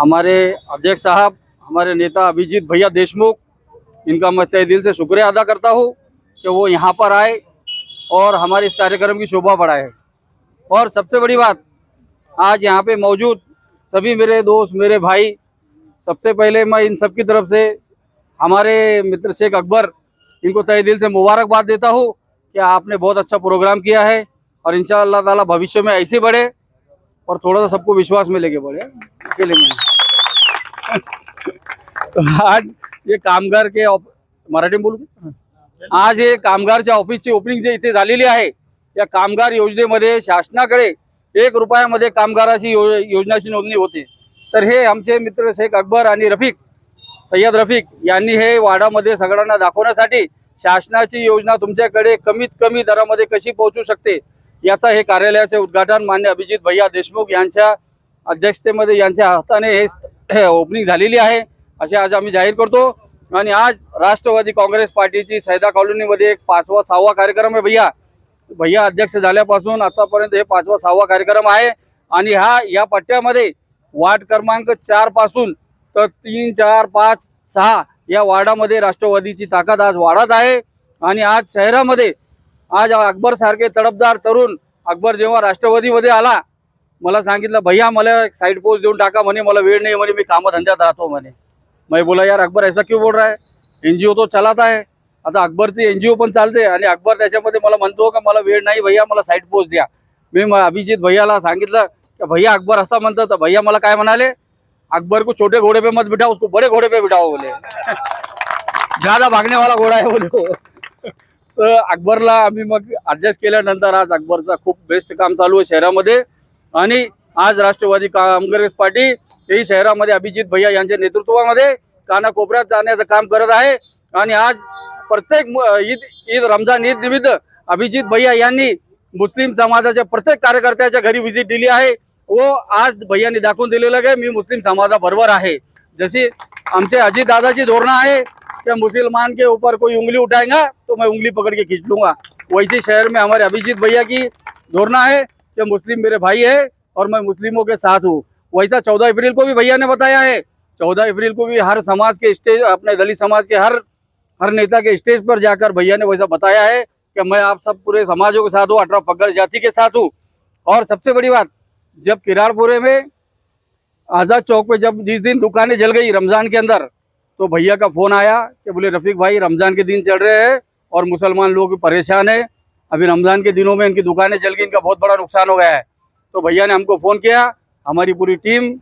हमारे अध्यक्ष साहब, हमारे नेता अभिजीत भैया देशमुख, इनका मैं तहे दिल से शुक्रिया अदा करता हूँ कि वो यहाँ पर आए और हमारे इस कार्यक्रम की शोभा बढ़ाए। और सबसे बड़ी बात, आज यहाँ पे मौजूद सभी मेरे दोस्त, मेरे भाई, सबसे पहले मैं इन सब की तरफ से हमारे मित्र शेख अकबर, इनको तहे दिल से मुबारकबाद देता हूँ कि आपने बहुत अच्छा प्रोग्राम किया है और इंशाअल्लाह ताला भविष्य में ऐसे बढ़े और थोड़ा सा सबको विश्वास में लेके बढ़े। अकेले में तो आज ये कामगार के मराठी बोलू, आज हे कामगारच्या ऑफिसची ओपनिंग जे इथे झालेली आहे, या कामगार योजनेमध्ये शासनाकडे 1 रुपयामध्ये कामगाराची योजनाची नोंदणी होते। तर हे आमचे मित्र शेख अकबर आणि सय्यद रफिक यांनी हे वाडामध्ये सगळ्यांना दाखवण्यासाठी शासनाची योजना तुमच्याकडे कमीत कमी दरामध्ये कशी पोहोचू शकते याचा हे कार्यालयाचे उद्घाटन मान्य अभिजीत भैया देशमुख यांच्या अध्यक्षतेमध्ये यांच्या हाताने हे ओपनिंग झालेली आहे असे आज आम्ही जाहीर करतो। आणि आज राष्ट्रवादी काँग्रेस पार्टीची सैदा कॉलनीमध्ये एक 5वा 6वा कार्यक्रम आहे। भैया अध्यक्ष झाल्यापासून आतापर्यंत हे 5वा 6वा कार्यक्रम आहे आणि या पट्ट्यामध्ये वार्ड क्रमांक 4 पासून तर 3, 4, 5, 6 या वार्डामध्ये राष्ट्रवादीची ताकद आज वाढत आहे। आणि आज शहरामध्ये आज अकबर सारखे तडफदार तरुण, अकबर जेव्हा राष्ट्रवादीमध्ये आला, मला सांगितलं भैया मला एक साइड पोस्ट देऊन टाका म्हणे, मला वेळ नाही म्हणे, मी कामधंद्यात राहतो म्हणे। मैं बोला यार अकबर ऐसा क्यों बोल रहा है, एनजीओ तो चलाता है। आता अकबरची एनजीओ पण चालते आणि अकबर त्याच्यामध्ये मला म्हणतो का मला वेळ नाही भैया, मला साइड पोस्ट द्या। मी अभिजीत भैयाला सांगितलं की भैया अकबर असा म्हणतो, तर भैया मला काय म्हणाले, अकबर को छोटे घोड़े पे मत बिठाओ, उसको बड़े घोड़े पे बिठाओ बोले ज्यादा भागने वाला घोड़ा है बोले। तर अकबरला आम्ही मग ॲडजस्ट केल्यानंतर आज अकबरचा खूप बेस्ट काम चालू आहे शहरामध्ये। आणि आज राष्ट्रवादी काँग्रेस पार्टी ही शहरामध्ये अभिजीत भैया यांच्या नेतृत्वामध्ये कानाकोपऱ्यात जाण्याचं काम करत आहे। आणि आज प्रत्येक ईद रमजान ईद निमित्त अभिजीत भैया यांनी मुस्लिम समाजाच्या प्रत्येक कार्यकर्त्याच्या घरी व्हिजिट दिली आहे। वो आज भैयांनी दाखवून दिलेलं की मी मुस्लिम समाजाबरोबर आहे। जशी आमचे अजित दादाची धोरणं आहे कि मुसलमान के ऊपर कोई उंगली उठाएगा तो मैं उंगली पकड़ के खींच लूंगा, वैसे शहर में हमारे अभिजीत भैया की धोरणा है कि मुस्लिम मेरे भाई है और मैं मुस्लिमों के साथ हूँ। वैसा 14 अप्रैल को भी भैया ने बताया है, 14 अप्रैल को भी हर समाज के स्टेज, अपने दलित समाज के हर नेता के स्टेज पर जाकर भैया ने वैसा बताया है कि मैं आप सब पूरे समाजों के साथ हूँ, 18 पगड़ जाति के साथ हूँ। और सबसे बड़ी बात, जब किरारपुरे में आज़ाद चौक पे जब जिस दिन दुकानें जल गई रमज़ान के अंदर, तो भैया का फ़ोन आया कि बोले रफ़ीक भाई रमज़ान के दिन चल रहे हैं और मुसलमान लोग परेशान हैं, अभी रमज़ान के दिनों में इनकी दुकानें जल गई, इनका बहुत बड़ा नुकसान हो गया है। तो भैया ने हमको फ़ोन किया, हमारी पूरी टीम